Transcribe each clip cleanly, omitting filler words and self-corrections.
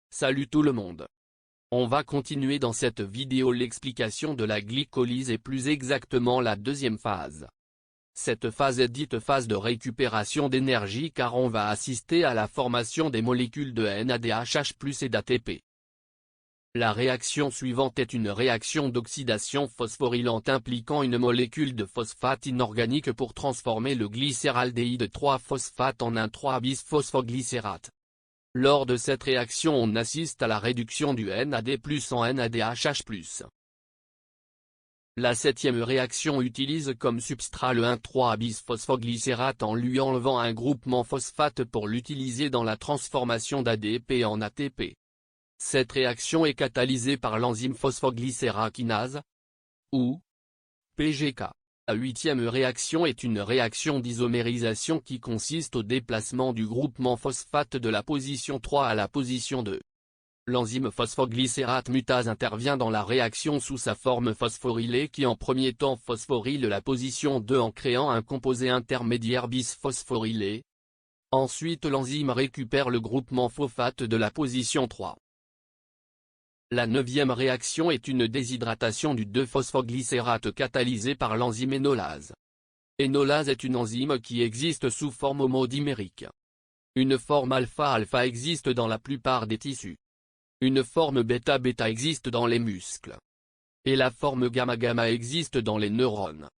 Salut tout le monde. On va continuer dans cette vidéo l'explication de la glycolyse et plus exactement la deuxième phase. Cette phase est dite phase de récupération d'énergie car on va assister à la formation des molécules de NADH+ et d'ATP. La réaction suivante est une réaction d'oxydation phosphorylante impliquant une molécule de phosphate inorganique pour transformer le glycéraldéhyde 3-phosphate en un 3-bisphosphoglycérate. Lors de cette réaction on assiste à la réduction du NAD+ en NADH+. La septième réaction utilise comme substrat le 1,3-bisphosphoglycérate en lui enlevant un groupement phosphate pour l'utiliser dans la transformation d'ADP en ATP. Cette réaction est catalysée par l'enzyme phosphoglycérakinase, ou PGK. La huitième réaction est une réaction d'isomérisation qui consiste au déplacement du groupement phosphate de la position 3 à la position 2. L'enzyme phosphoglycérate mutase intervient dans la réaction sous sa forme phosphorylée qui en premier temps phosphoryle la position 2 en créant un composé intermédiaire bisphosphorylé. Ensuite l'enzyme récupère le groupement phosphate de la position 3. La neuvième réaction est une déshydratation du 2-phosphoglycérate catalysée par l'enzyme énolase. Énolase est une enzyme qui existe sous forme homodimérique. Une forme alpha-alpha existe dans la plupart des tissus. Une forme bêta-bêta existe dans les muscles. Et la forme gamma-gamma existe dans les neurones.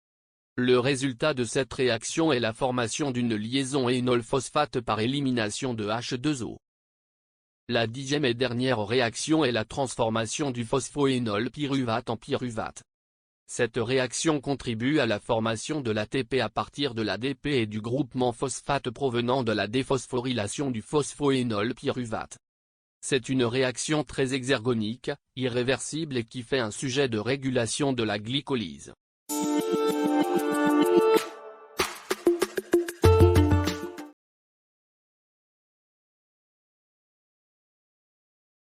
Le résultat de cette réaction est la formation d'une liaison énol-phosphate par élimination de H2O. La dixième et dernière réaction est la transformation du phosphoénol pyruvate en pyruvate. Cette réaction contribue à la formation de l'ATP à partir de l'ADP et du groupement phosphate provenant de la déphosphorylation du phosphoénol pyruvate. C'est une réaction très exergonique, irréversible et qui fait un sujet de régulation de la glycolyse.